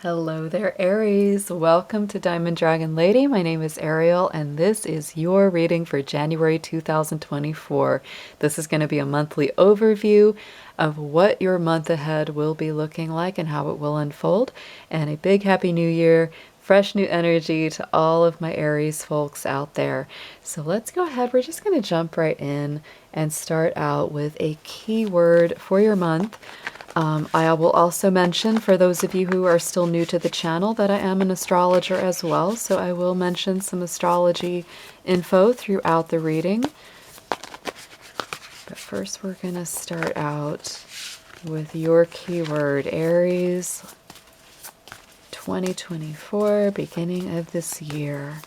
Hello there, Aries. Welcome to Diamond Dragon Lady. My name is Ariel, and this is your reading for January 2024. This is going to be a monthly overview of what your month ahead will be looking like and how it will unfold. And a big happy new year, fresh new energy to all of my Aries folks out there. So let's go ahead. We're just going to jump right in and start out with a keyword for your month. I will also mention, for those of you who are still new to the channel, that I am an astrologer as well, so I will mention some astrology info throughout the reading. But first we're going to start out with your keyword, Aries 2024, beginning of this year.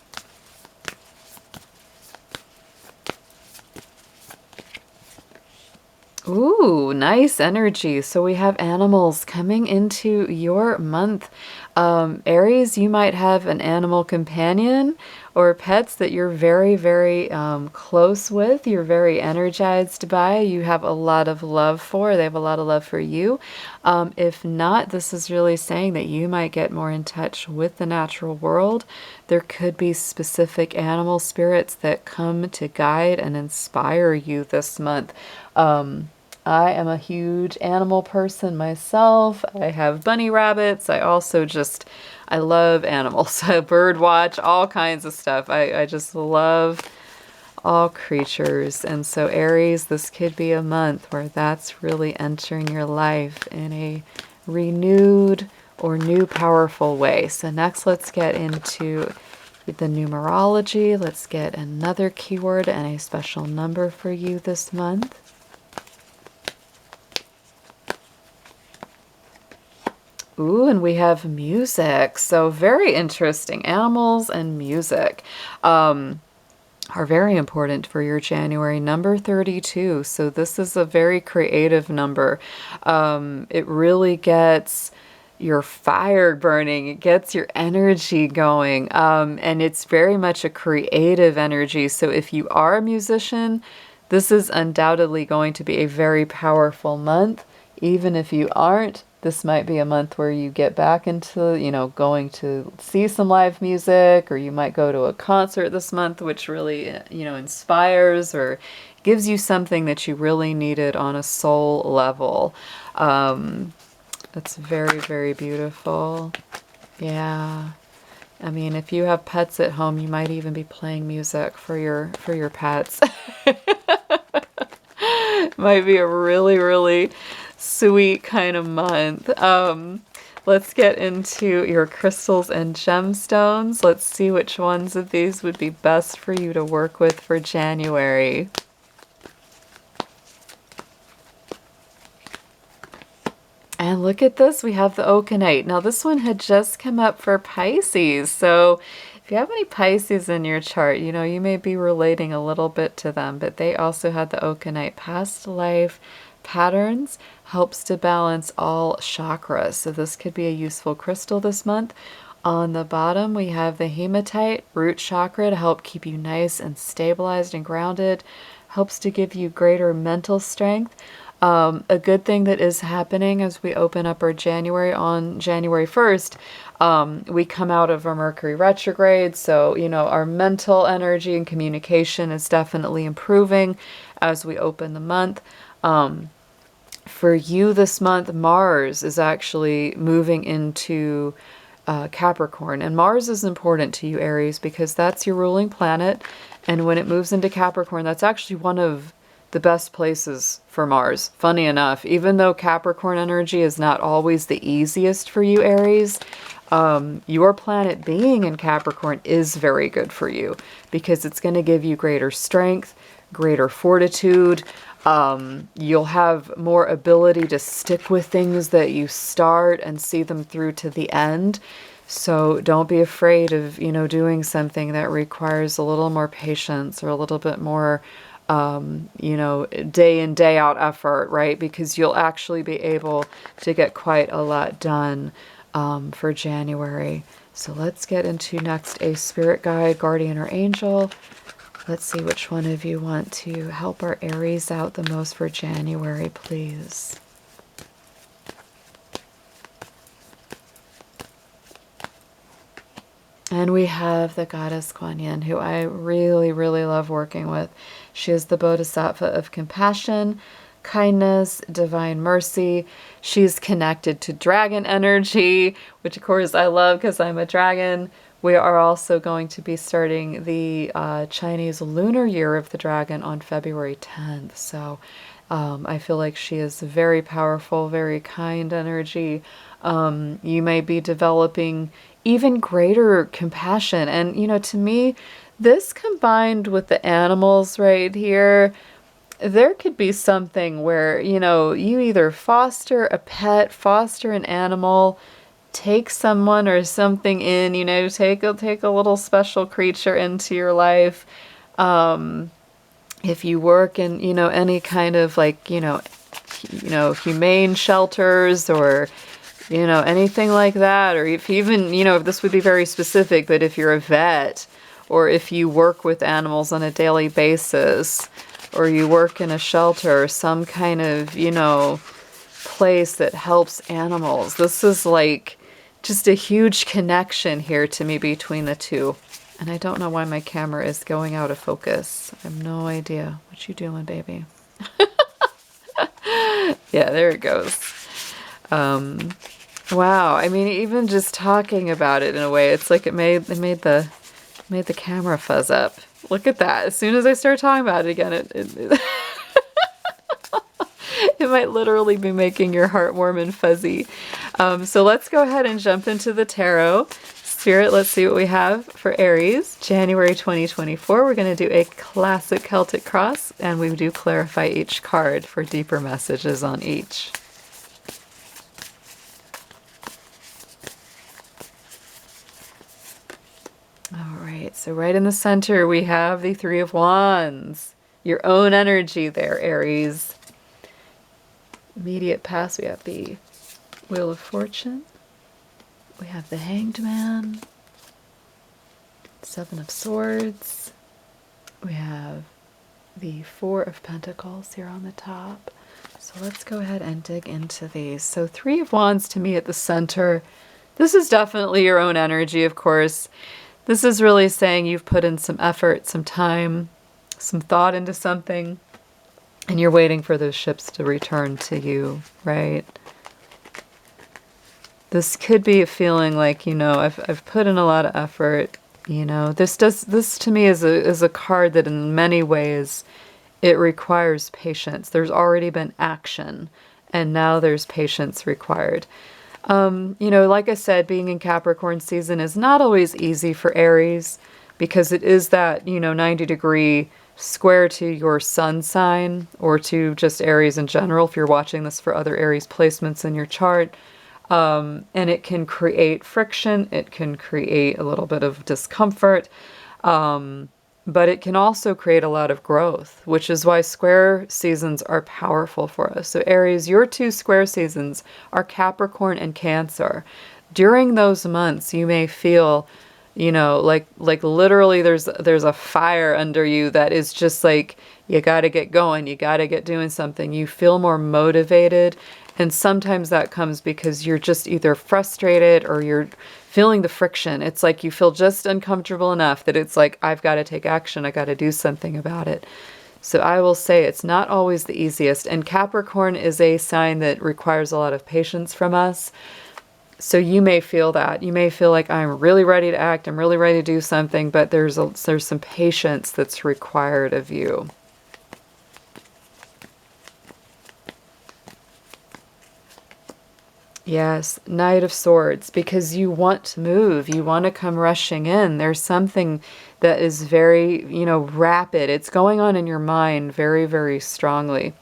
Ooh, nice energy. So we have animals coming into your month. Aries, you might have an animal companion or pets that you're very, very close with. You're very energized by. You have a lot of love for. They have a lot of love for you. If not, this is really saying that you might get more in touch with the natural world. There could be specific animal spirits that come to guide and inspire you this month. I am a huge animal person myself. I have bunny rabbits. I love animals. Bird watch, all kinds of stuff. I just love all creatures. And so Aries, this could be a month where that's really entering your life in a renewed or new powerful way. So next let's get into the numerology. Let's get another keyword and a special number for you this month. Ooh, and we have music. So very interesting. Animals and music are very important for your January. Number 32. So this is a very creative number. It really gets your fire burning. It gets your energy going. And it's very much a creative energy. So if you are a musician, this is undoubtedly going to be a very powerful month. Even if you aren't, this might be a month where you get back into, going to see some live music, or you might go to a concert this month, which really, inspires or gives you something that you really needed on a soul level. That's very, very beautiful. Yeah. I mean, if you have pets at home, you might even be playing music for your pets. Might be a really, really sweet kind of month. Let's get into your crystals and gemstones. Let's see which ones of these would be best for you to work with for January. And look at this, we have the oakenite. Now this one had just come up for Pisces. So if you have any Pisces in your chart, you may be relating a little bit to them, but they also had the oakenite. Past life patterns helps to balance all chakras. So this could be a useful crystal this month. On the bottom, we have the hematite, root chakra, to help keep you nice and stabilized and grounded. Helps to give you greater mental strength. A good thing that is happening as we open up our January on January 1st, we come out of our Mercury retrograde. So, our mental energy and communication is definitely improving as we open the month. For you this month, Mars is actually moving into Capricorn. And Mars is important to you, Aries, because that's your ruling planet. And when it moves into Capricorn, that's actually one of the best places for Mars. Funny enough, even though Capricorn energy is not always the easiest for you, Aries, your planet being in Capricorn is very good for you because it's going to give you greater strength, greater fortitude. You'll have more ability to stick with things that you start and see them through to the end. So don't be afraid of, doing something that requires a little more patience or a little bit more, day in, day out effort, right? Because you'll actually be able to get quite a lot done for January. So let's get into next a spirit guide, guardian, or angel. Let's see which one of you want to help our Aries out the most for January, please. And we have the goddess Kuan Yin, who I really, really love working with. She is the bodhisattva of compassion, kindness, divine mercy. She's connected to dragon energy, which of course I love because I'm a dragon. We are also going to be starting the Chinese lunar year of the dragon on February 10th. So I feel like she is very powerful, very kind energy. You may be developing even greater compassion. And, to me, this combined with the animals right here, there could be something where, you either foster a pet, foster an animal, take someone or something in, take a little special creature into your life. If you work in, any kind of like, humane shelters or, anything like that, or if even, this would be very specific, but if you're a vet or if you work with animals on a daily basis or you work in a shelter or some kind of, place that helps animals, this is like just a huge connection here to me between the two. And I don't know why my camera is going out of focus. I have no idea. What you doing, baby? Yeah, there it goes. Wow. I mean, even just talking about it in a way, it's like it made the camera fuzz up. Look at that. As soon as I start talking about it again, it it might literally be making your heart warm and fuzzy. So let's go ahead and jump into the tarot. Spirit, let's see what we have for Aries, January 2024. We're going to do a classic Celtic cross, and we do clarify each card for deeper messages on each. All right, so right in the center, we have the Three of Wands. Your own energy there, Aries. Immediate past, we have the Wheel of Fortune. We have the Hanged Man, Seven of Swords. We have the Four of Pentacles here on the top. So let's go ahead and dig into these. So Three of Wands to me at the center. This is definitely your own energy, of course. This is really saying you've put in some effort, some time, some thought into something, and you're waiting for those ships to return to you, right? This could be a feeling like, I've put in a lot of effort, This to me is a card that in many ways it requires patience. There's already been action, and now there's patience required. Like I said, being in Capricorn season is not always easy for Aries because it is that, 90-degree square to your sun sign or to just Aries in general if you're watching this for other Aries placements in your chart. And it can create friction, it can create a little bit of discomfort, but it can also create a lot of growth, which is why square seasons are powerful for us. So Aries, your two square seasons are Capricorn and Cancer. During those months, you may feel, like literally there's a fire under you that is just like, you got to get going, you got to get doing something. You feel more motivated. And sometimes that comes because you're just either frustrated or you're feeling the friction. It's like you feel just uncomfortable enough that it's like, I've got to take action. I got to do something about it. So I will say it's not always the easiest. And Capricorn is a sign that requires a lot of patience from us. So you may feel that. You may feel like I'm really ready to act. I'm really ready to do something, but there's some patience that's required of you. Yes, Knight of Swords, because you want to move, you want to come rushing in. There's something that is very, rapid. It's going on in your mind very, very strongly.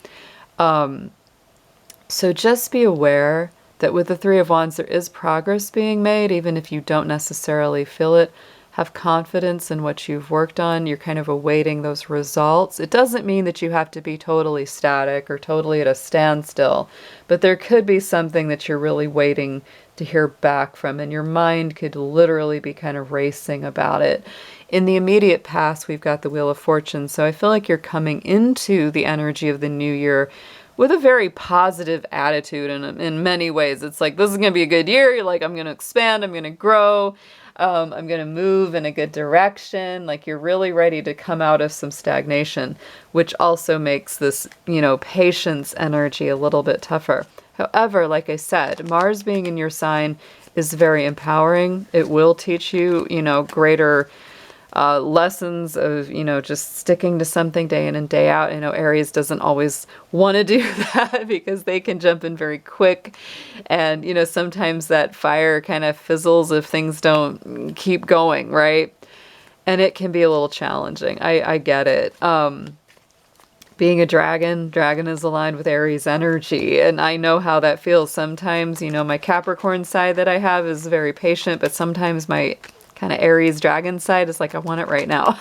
So just be aware that with the Three of Wands, there is progress being made, even if you don't necessarily feel it. Have confidence in what you've worked on. You're kind of awaiting those results. It doesn't mean that you have to be totally static or totally at a standstill, but there could be something that you're really waiting to hear back from, and your mind could literally be kind of racing about it. In the immediate past, we've got the Wheel of Fortune, so I feel like you're coming into the energy of the new year with a very positive attitude in many ways. It's like, this is going to be a good year. You're like, I'm going to expand, I'm going to grow, I'm going to move in a good direction. Like, you're really ready to come out of some stagnation, which also makes this, patience energy a little bit tougher. However, like I said, Mars being in your sign is very empowering. It will teach you, greater lessons of, just sticking to something day in and day out. I know Aries doesn't always want to do that because they can jump in very quick. And, sometimes that fire kind of fizzles if things don't keep going, right? And it can be a little challenging. I get it. Being a dragon is aligned with Aries energy, and I know how that feels. Sometimes, my Capricorn side that I have is very patient, but sometimes my kind of Aries dragon side is like, I want it right now.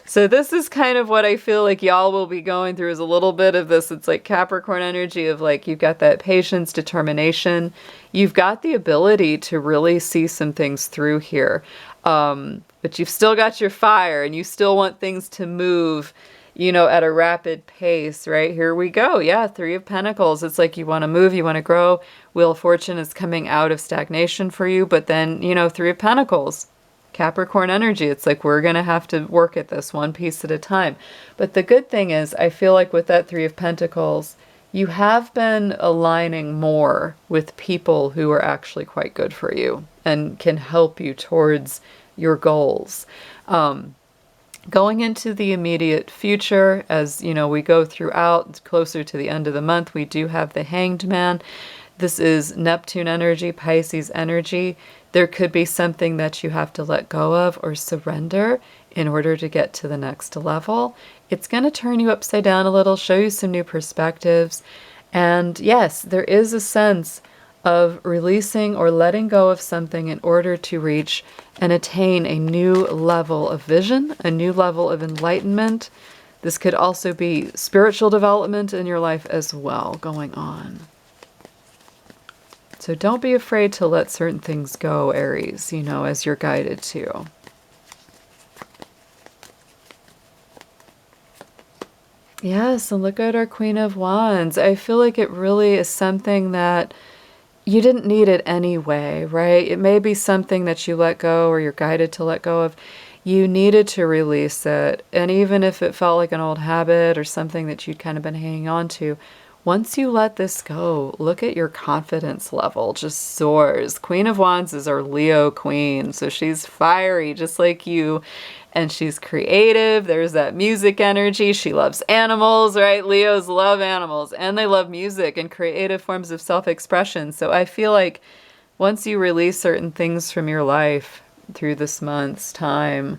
So this is kind of what I feel like y'all will be going through, is a little bit of this. It's like Capricorn energy of like, you've got that patience, determination. You've got the ability to really see some things through here. But you've still got your fire and you still want things to move, at a rapid pace, right? Here we go. Yeah, Three of Pentacles. It's like you want to move, you want to grow. Wheel of Fortune is coming out of stagnation for you, but then, Three of Pentacles, Capricorn energy. It's like, we're going to have to work at this one piece at a time. But the good thing is, I feel like with that Three of Pentacles, you have been aligning more with people who are actually quite good for you and can help you towards your goals. Going into the immediate future, as we go throughout, closer to the end of the month, we do have the Hanged Man. This is Neptune energy, Pisces energy. There could be something that you have to let go of or surrender in order to get to the next level. It's going to turn you upside down a little, show you some new perspectives. And yes, there is a sense of releasing or letting go of something in order to reach and attain a new level of vision, a new level of enlightenment. This could also be spiritual development in your life as well going on. So don't be afraid to let certain things go, Aries, as you're guided to. Yes, and look at our Queen of Wands. I feel like it really is something that you didn't need it anyway, right? It may be something that you let go or you're guided to let go of. You needed to release it. And even if it felt like an old habit or something that you'd kind of been hanging on to, once you let this go, look at your confidence level, just soars. Queen of Wands is our Leo queen, so she's fiery just like you, and she's creative. There's that music energy. She loves animals, right? Leos love animals, and they love music and creative forms of self-expression. So I feel like once you release certain things from your life through this month's time,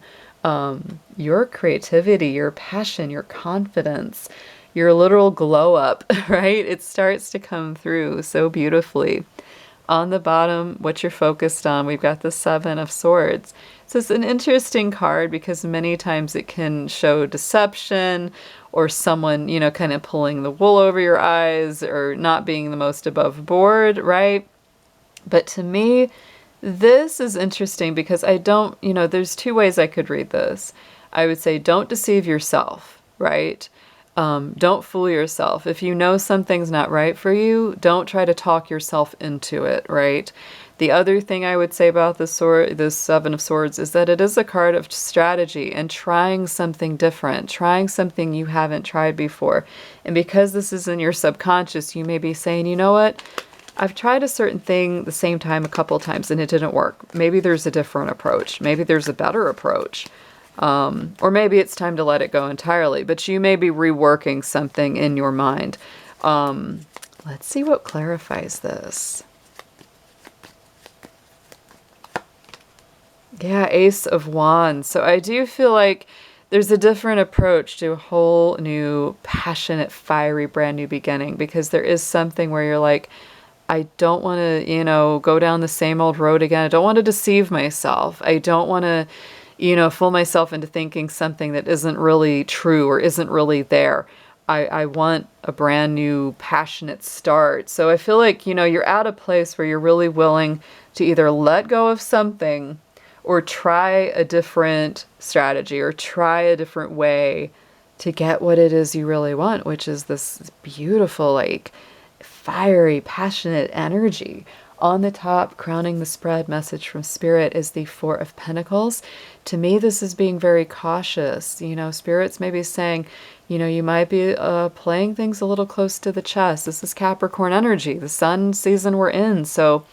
your creativity, your passion, your confidence, your literal glow up, right? It starts to come through so beautifully. On the bottom, what you're focused on, we've got the Seven of Swords. So it's an interesting card because many times it can show deception or someone, kind of pulling the wool over your eyes or not being the most above board, right? But to me, this is interesting because I don't, there's two ways I could read this. I would say don't deceive yourself, right? Don't fool yourself. If you know something's not right for you, don't try to talk yourself into it, right? The other thing I would say about this Seven of Swords, is that it is a card of strategy and trying something different, trying something you haven't tried before. And because this is in your subconscious, you may be saying, you know what? I've tried a certain thing the same time a couple times and it didn't work. Maybe there's a different approach. Maybe there's a better approach. Or maybe it's time to let it go entirely, but you may be reworking something in your mind. Let's see what clarifies this. Yeah, Ace of Wands. So I do feel like there's a different approach to a whole new, passionate, fiery, brand new beginning, because there is something where you're like, I don't want to, go down the same old road again. I don't want to deceive myself. I don't want to, fool myself into thinking something that isn't really true or isn't really there. I want a brand new, passionate start. So I feel like, you're at a place where you're really willing to either let go of something or try a different strategy or try a different way to get what it is you really want, which is this beautiful, like fiery, passionate energy. On the top, crowning the spread, message from Spirit is the Four of Pentacles. To me, this is being very cautious. You know, Spirit's maybe saying, you know, you might be playing things a little close to the chest. This is Capricorn energy, the sun season we're in. So,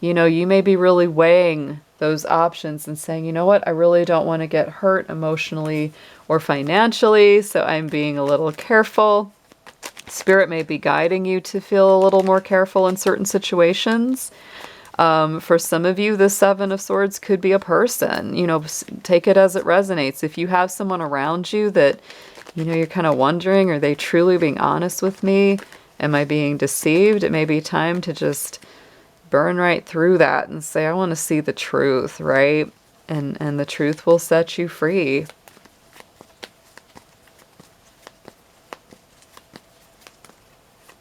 you know, you may be really weighing those options and saying, you know what, I really don't want to get hurt emotionally or financially, so I'm being a little careful. Spirit may be guiding you to feel a little more careful in certain situations. For some of you, the Seven of Swords could be a person. You know, take it as it resonates. If you have someone around you that, you know, you're kind of wondering, are they truly being honest with me? Am I being deceived? It may be time to just burn right through that and say, I want to see the truth, right? And the truth will set you free.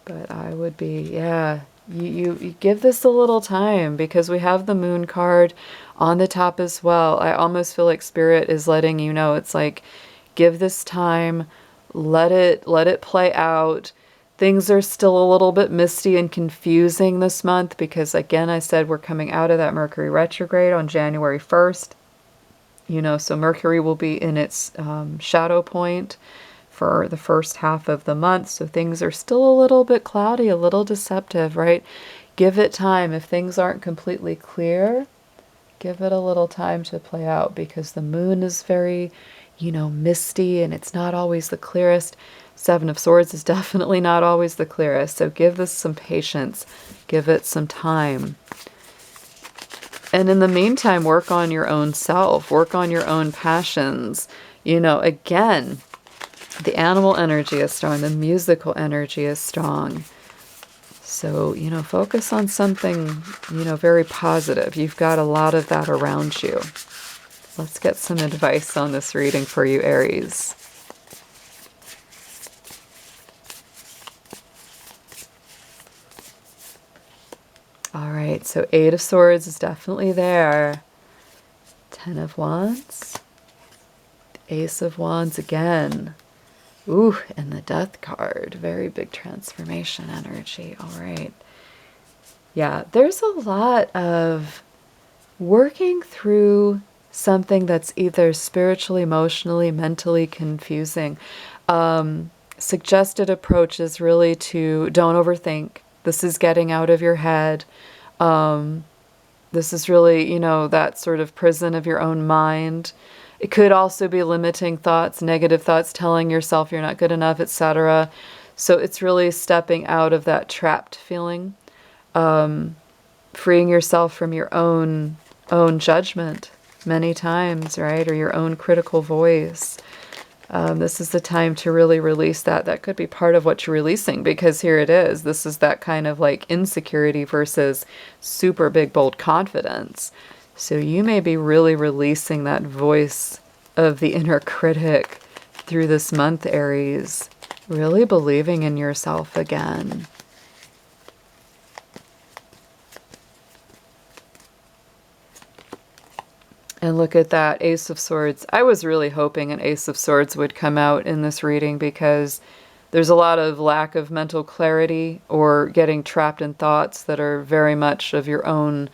But I would be, yeah, you give this a little time, because we have the Moon card on the top as well. I almost feel like Spirit is letting you know, it's like, give this time, let it play out. Things are still a little bit misty and confusing this month because, again, I said we're coming out of that Mercury retrograde on January 1st. You know, so Mercury will be in its shadow point for the first half of the month. So things are still a little bit cloudy, a little deceptive, right? Give it time. If things aren't completely clear, give it a little time to play out, because the moon is very, you know, misty and it's not always the clearest. Seven of Swords is definitely not always the clearest. So give this some patience. Give it some time. And in the meantime, work on your own self. Work on your own passions. You know, again, the animal energy is strong. The musical energy is strong. So, you know, focus on something, you know, very positive. You've got a lot of that around you. Let's get some advice on this reading for you, Aries. All right, so Eight of Swords is definitely there. Ten of Wands. Ace of Wands again. Ooh, and the Death card. Very big transformation energy. All right. Yeah, there's a lot of working through something that's either spiritually, emotionally, mentally confusing. Suggested approach is really to don't overthink. This is getting out of your head. This is really, you know, that sort of prison of your own mind. It could also be limiting thoughts, negative thoughts, telling yourself you're not good enough, etc. So it's really stepping out of that trapped feeling, freeing yourself from your own judgment many times, right? Or your own critical voice. This is the time to really release that. That could be part of what you're releasing, because here it is. This is that kind of like insecurity versus super big, bold confidence. So you may be really releasing that voice of the inner critic through this month, Aries. Really believing in yourself again. And look at that, Ace of Swords. I was really hoping an Ace of Swords would come out in this reading, because there's a lot of lack of mental clarity or getting trapped in thoughts that are very much of your own,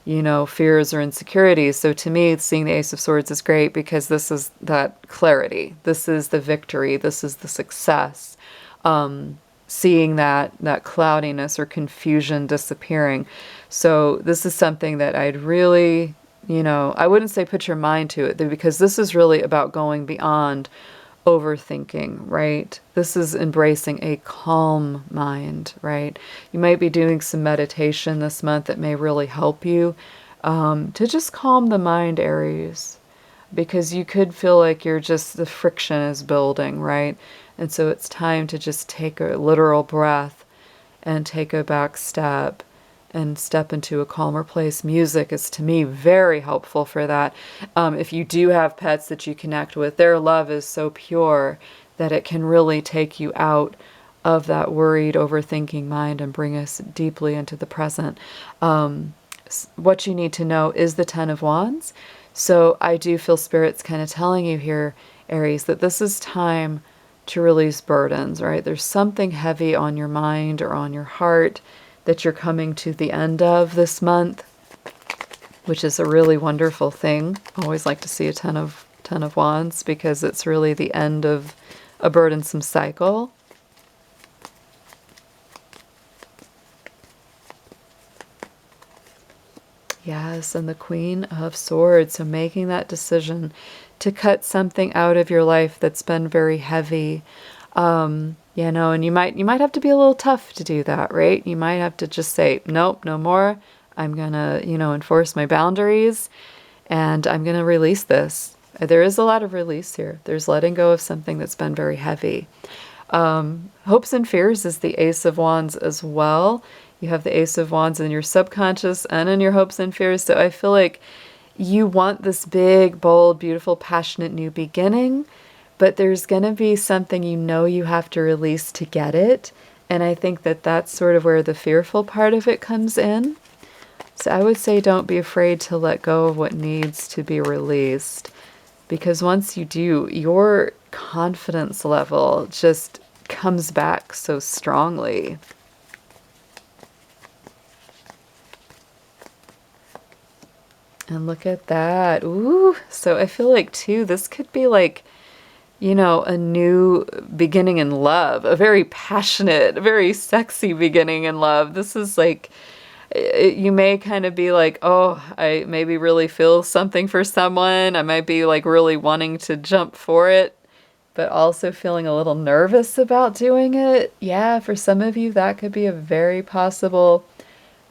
you know, fears or insecurities. So to me, seeing the Ace of Swords is great, because this is that clarity. This is the victory. This is the success. Seeing that cloudiness or confusion disappearing. So this is something that I'd really, you know, I wouldn't say put your mind to it, because this is really about going beyond overthinking, right? This is embracing a calm mind, right? You might be doing some meditation this month that may really help you to just calm the mind, Aries, because you could feel like you're just, the friction is building, right? And so it's time to just take a literal breath and take a back step and step into a calmer place. Music is, to me, very helpful for that. If you do have pets that you connect with, their love is so pure that it can really take you out of that worried, overthinking mind and bring us deeply into the present. What you need to know is the Ten of Wands. So I do feel Spirit's kind of telling you here, Aries, that this is time to release burdens, right? There's something heavy on your mind or on your heart that you're coming to the end of this month, which is a really wonderful thing. I always like to see a Ten of Wands because it's really the end of a burdensome cycle. Yes, and the Queen of Swords. So making that decision to cut something out of your life that's been very heavy. And you might have to be a little tough to do that, right? You might have to just say, nope, no more. I'm gonna, enforce my boundaries, and I'm gonna release this. There is a lot of release here. There's letting go of something that's been very heavy. Hopes and fears is the Ace of Wands as well. You have the Ace of Wands in your subconscious and in your hopes and fears. So I feel like you want this big, bold, beautiful, passionate new beginning, but there's going to be something you have to release to get it. And I think that that's sort of where the fearful part of it comes in. So I would say don't be afraid to let go of what needs to be released, because once you do, your confidence level just comes back so strongly. And look at that. Ooh. So I feel like too, this could be like, a new beginning in love, a very passionate, very sexy beginning in love. This is like, you may kind of be like, oh, I maybe really feel something for someone. I might be like really wanting to jump for it, but also feeling a little nervous about doing it. Yeah, for some of you, that could be a very possible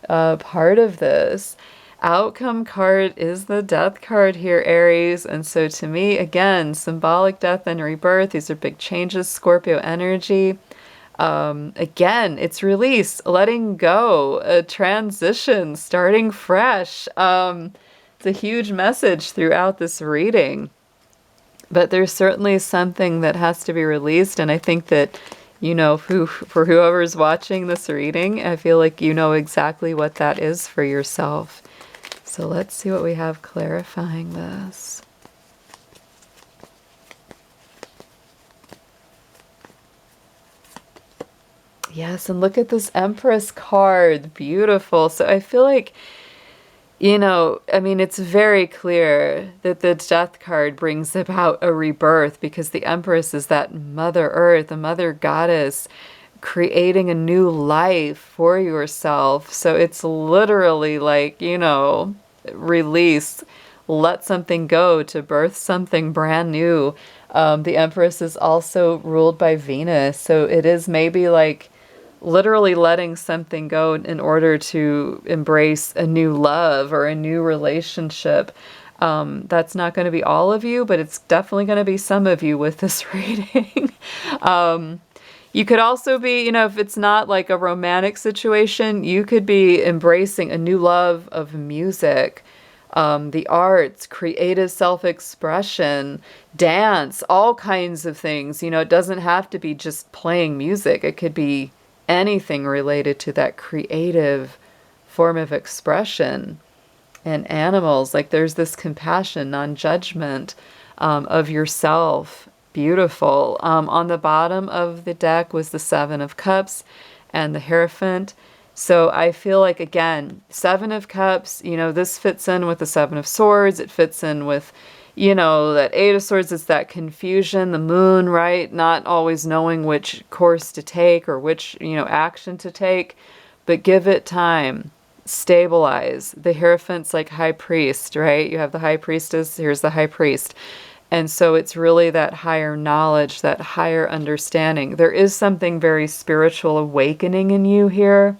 part of this. Outcome card is the Death card here, Aries. And so to me, again, symbolic death and rebirth. These are big changes, Scorpio energy. Again, it's release, letting go, a transition, starting fresh. It's a huge message throughout this reading. But there's certainly something that has to be released. And I think that, for whoever's watching this reading, I feel like you know exactly what that is for yourself. So let's see what we have clarifying this. Yes, and look at this Empress card. Beautiful. So I feel like, it's very clear that the Death card brings about a rebirth, because the Empress is that Mother Earth, a Mother Goddess, creating a new life for yourself. So it's literally like, release, let something go to birth something brand new. The Empress is also ruled by Venus. So it is maybe like literally letting something go in order to embrace a new love or a new relationship. That's not going to be all of you, but it's definitely going to be some of you with this reading. You could also be, if it's not like a romantic situation, you could be embracing a new love of music, the arts, creative self-expression, dance, all kinds of things. It doesn't have to be just playing music. It could be anything related to that creative form of expression. And animals, like there's this compassion, non-judgment of yourself. Beautiful. On the bottom of the deck was the Seven of Cups and the Hierophant. So I feel like, again, Seven of Cups, this fits in with the Seven of Swords. It fits in with, that Eight of Swords. It's that confusion, the moon, right? Not always knowing which course to take or which, action to take, but give it time. Stabilize. The Hierophant's like High Priest, right? You have the High Priestess, here's the High Priest. And so it's really that higher knowledge, that higher understanding. There is something very spiritual awakening in you here.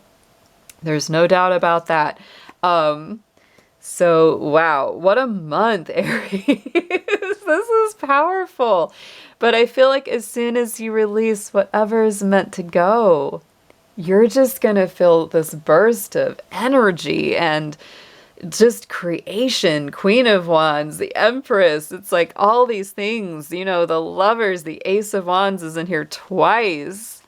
There's no doubt about that. So, wow, what a month, Aries. This is powerful. But I feel like as soon as you release whatever is meant to go, you're just going to feel this burst of energy and just creation. Queen of Wands, the Empress. It's like all these things, the Lovers, the Ace of Wands is in here twice.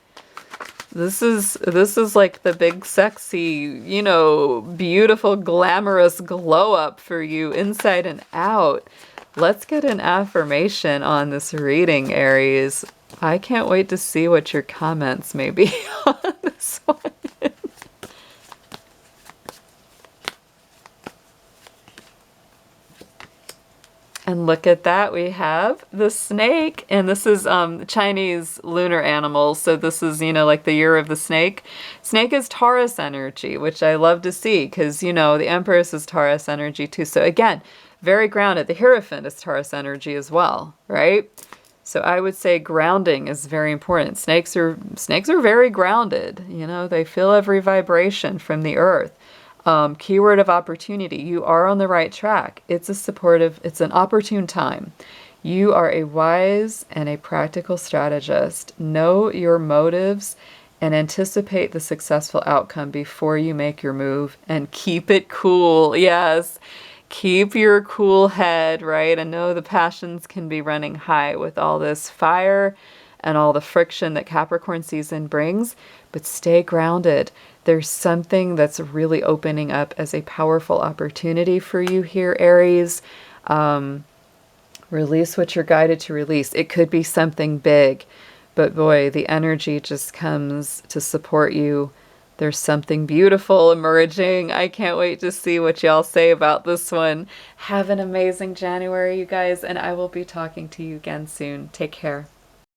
This is like the big sexy, beautiful, glamorous glow up for you inside and out. Let's get an affirmation on this reading, Aries. I can't wait to see what your comments may be on this one. And look at that, we have the snake, and this is Chinese lunar animals, so this is, you know, like the year of the snake. Snake is Taurus energy, which I love to see, because, you know, the Empress is Taurus energy too. So again, very grounded. The Hierophant is Taurus energy as well, right? So I would say grounding is very important. Snakes are very grounded, you know, they feel every vibration from the earth. Keyword of opportunity. You are on the right track. It's an opportune time. You are a wise and a practical strategist. Know your motives and anticipate the successful outcome before you make your move, and keep it cool. Yes. Keep your cool head, right? I know the passions can be running high with all this fire and all the friction that Capricorn season brings, but stay grounded. There's something that's really opening up as a powerful opportunity for you here, Aries. Release what you're guided to release. It could be something big, but boy, the energy just comes to support you. There's something beautiful emerging. I can't wait to see what y'all say about this one. Have an amazing January, you guys, and I will be talking to you again soon. Take care.